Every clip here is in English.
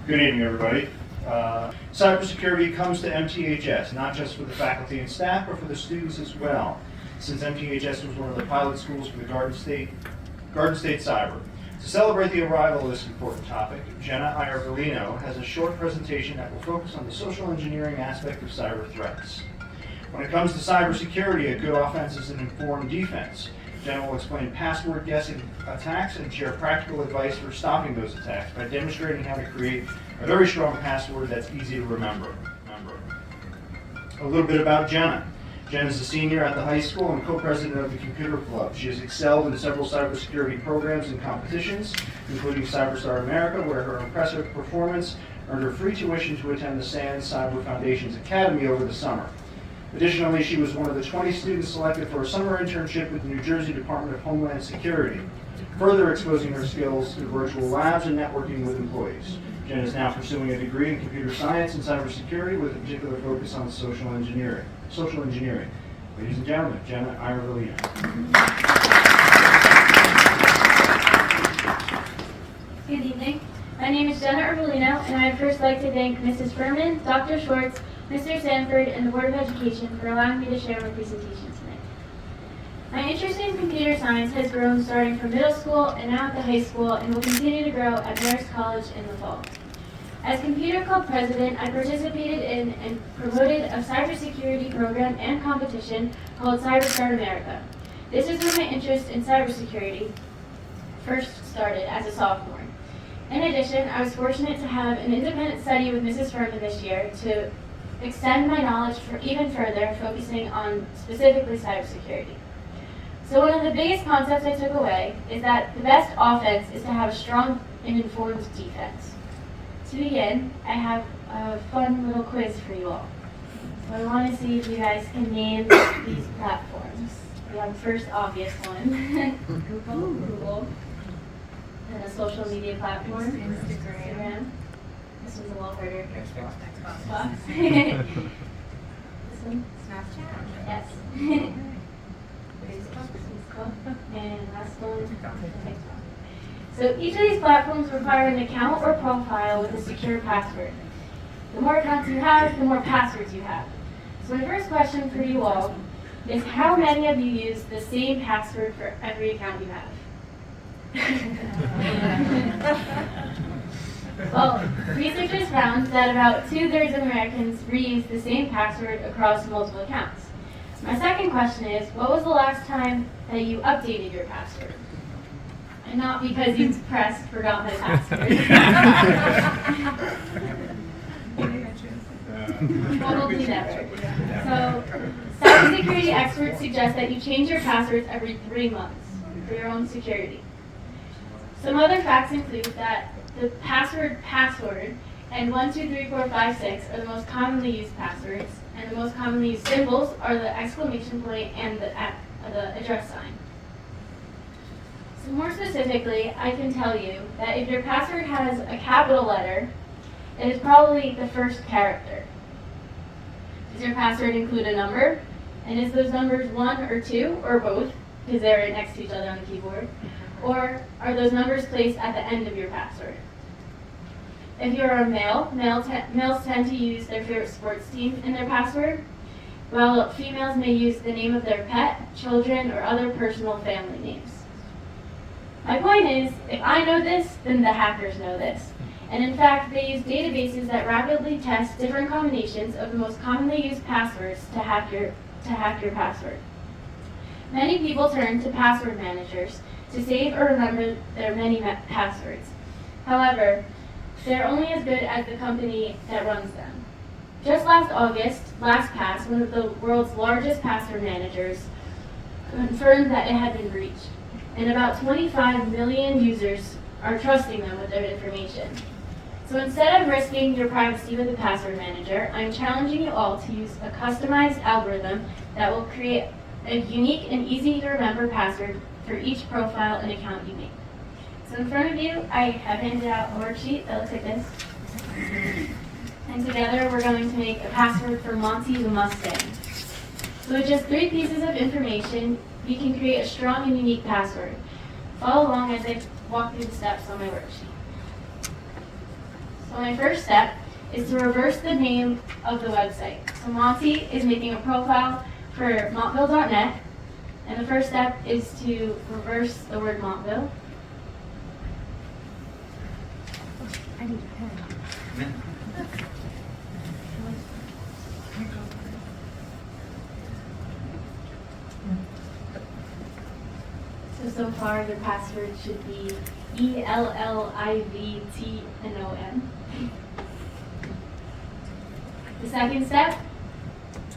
Good evening, everybody. Cybersecurity comes to MTHS, not just for the faculty and staff, but for the students as well, since MTHS was one of the pilot schools for the Garden State Cyber. To celebrate the arrival of this important topic, Jenna Iervolino has a short presentation that will focus on the social engineering aspect of cyber threats. When it comes to cybersecurity, a good offense is an informed defense. Jenna will explain password guessing attacks and share practical advice for stopping those attacks by demonstrating how to create a very strong password that's easy to remember. A little bit about Jenna. Jenna is a senior at the high school and co-president of the Computer Club. She has excelled in several cybersecurity programs and competitions, including CyberStar America, where her impressive performance earned her free tuition to attend the SANS Cyber Foundation's Academy over the summer. Additionally, she was one of the 20 students selected for a summer internship with the New Jersey Department of Homeland Security, further exposing her skills to virtual labs and networking with employees. Jen is now pursuing a degree in computer science and cybersecurity with a particular focus on social engineering. Ladies and gentlemen, Jenna Iervolino. Good evening. My name is Jenna Iervolino, and I'd first like to thank Mrs. Fuhrmann, Dr. Schwartz, Mr. Sanford, and the Board of Education for allowing me to share my presentation tonight. My interest in computer science has grown starting from middle school and now at the high school, and will continue to grow at Marist College in the fall. As Computer Club president, I participated in and promoted a cybersecurity program and competition called CyberStar America. This is where my interest in cybersecurity first started as a sophomore. In addition, I was fortunate to have an independent study with Mrs. Fuhrmann this year to extend my knowledge even further, focusing on specifically cybersecurity. So one of the biggest concepts I took away is that the best offense is to have a strong and informed defense. To begin, I have a fun little quiz for you all. So I want to see if you guys can name these platforms. We have the first obvious one, Google. And a social media platform, Instagram. This one's a little harder. Xbox. This one? Snapchat. Yes. Facebook. And last one, TikTok. So each of these platforms require an account or profile with a secure password. The more accounts you have, the more passwords you have. So my first question for you all is, how many of you use the same password for every account you have? Well, researchers found that about 2/3 of Americans reuse the same password across multiple accounts. My second question is, what was the last time that you updated your password? And not because you forgot my password. Probably never. So, cybersecurity experts suggest that you change your passwords every 3 months for your own security. Some other facts include that the password and 1, 2, 3, 4, 5, 6 are the most commonly used passwords, and the most commonly used symbols are the exclamation point and the address sign. So more specifically, I can tell you that if your password has a capital letter, it is probably the first character. Does your password include a number? And is those numbers 1 or 2 or both, because they're right next to each other on the keyboard? Or are those numbers placed at the end of your password? If you're a male, males tend to use their favorite sports team in their password, while females may use the name of their pet, children, or other personal family names. My point is, if I know this, then the hackers know this. And in fact, they use databases that rapidly test different combinations of the most commonly used passwords to hack your password. Many people turn to password managers to save or remember their many passwords. However, they're only as good as the company that runs them. Just last August, LastPass, one of the world's largest password managers, confirmed that it had been breached, and about 25 million users are trusting them with their information. So instead of risking your privacy with a password manager, I'm challenging you all to use a customized algorithm that will create a unique and easy to remember password for each profile and account you make. So in front of you, I have handed out a worksheet that looks like this. And together we're going to make a password for Monty the Mustang. So with just 3 pieces of information, you can create a strong and unique password. Follow along as I walk through the steps on my worksheet. So my first step is to reverse the name of the website. So Monty is making a profile for montville.net, and the first step is to reverse the word Montville. I need a pen. So far, your password should be ELLIVTNOM. The second step,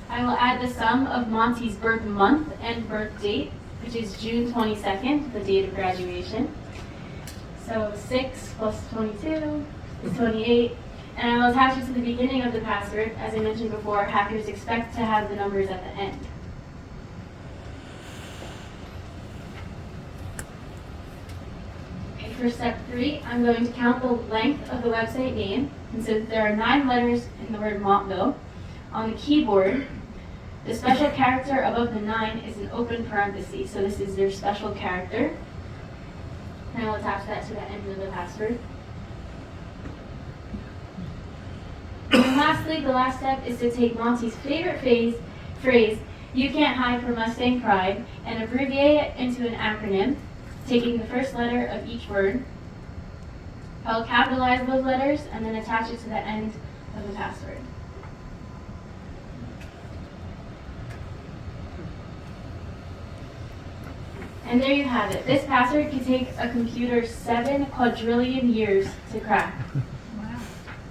I will add the sum of Monty's birth month and birth date, which is June 22nd, the date of graduation. So 6 plus 22 is 28, and I will attach it to the beginning of the password. As I mentioned before, hackers expect to have the numbers at the end. For step 3, I'm going to count the length of the website name, and since there are 9 letters in the word Montville, on the keyboard, the special character above the 9 is an open parenthesis, so this is your special character, and I'll attach that to the end of the password. And lastly, the last step is to take Monty's favorite phrase, "You can't hide from Mustang pride," and abbreviate it into an acronym, taking the first letter of each word. I'll capitalize those letters and then attach it to the end of the password. And there you have it. This password can take a computer 7 quadrillion years to crack. Wow.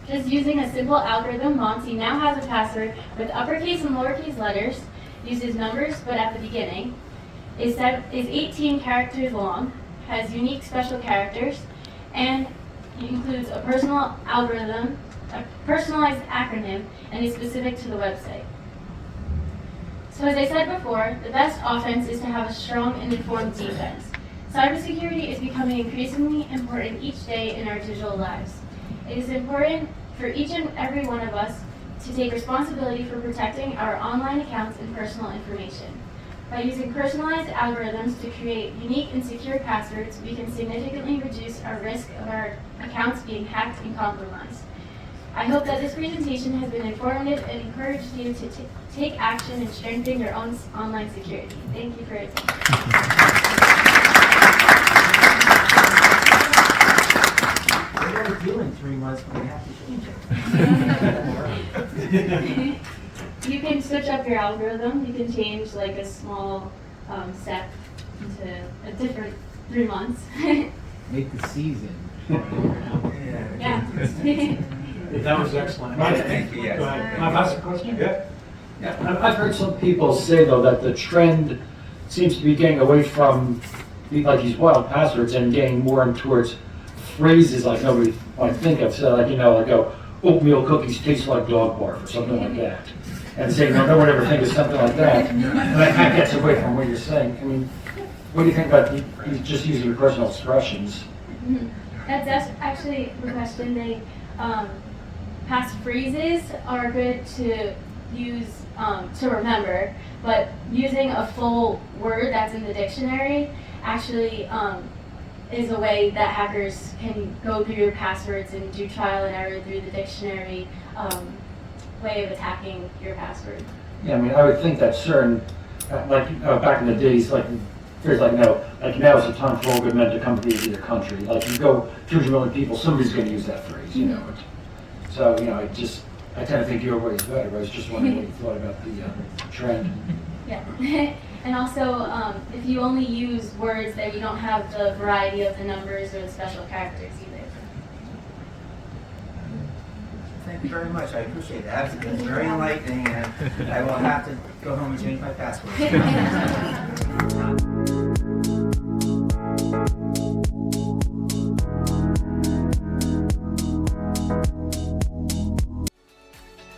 Just using a simple algorithm, Monty now has a password with uppercase and lowercase letters, uses numbers but at the beginning, is 18 characters long, has unique special characters, and includes a personal algorithm, a personalized acronym, and is specific to the website. So as I said before, the best offense is to have a strong and informed defense. Cybersecurity is becoming increasingly important each day in our digital lives. It is important for each and every one of us to take responsibility for protecting our online accounts and personal information. By using personalized algorithms to create unique and secure passwords, we can significantly reduce our risk of our accounts being hacked and compromised. I hope that this presentation has been informative and encouraged you to take action and strengthen your own online security. Thank you for your attention. What do you do in 3 months when you have to change it? You can switch up your algorithm. You can change like a small step into a different 3 months. Make the season. Yeah. That was excellent. Thank you, yes. Go ahead. Can I ask a question? Yeah. I've heard some people say, though, that the trend seems to be getting away from like these wild passwords and getting more towards phrases like nobody might think of. So, like, like, oatmeal cookies taste like dog barf or something like that. And say, no one ever thinks of something like that. And that kind of gets away from what you're saying. I mean, what do you think about just using your personal expressions? That's actually the question. Past phrases are good to use to remember, but using a full word that's in the dictionary actually is a way that hackers can go through your passwords and do trial and error through the dictionary way of attacking your password. Yeah, I mean, I would think that certain, back in the days, like now is the time for all good men to come to the end of the country. Like, you go 200 million people, somebody's going to use that phrase, So, I tend to think your way is better. I was just wondering what you thought about the trend. Yeah. And also, if you only use words that you don't have the variety of the numbers or the special characters either. Thank you very much. I appreciate that. It's been very enlightening, and I will have to go home and change my password.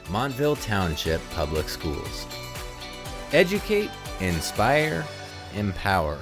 Montville Township Public Schools. Educate, inspire, empower.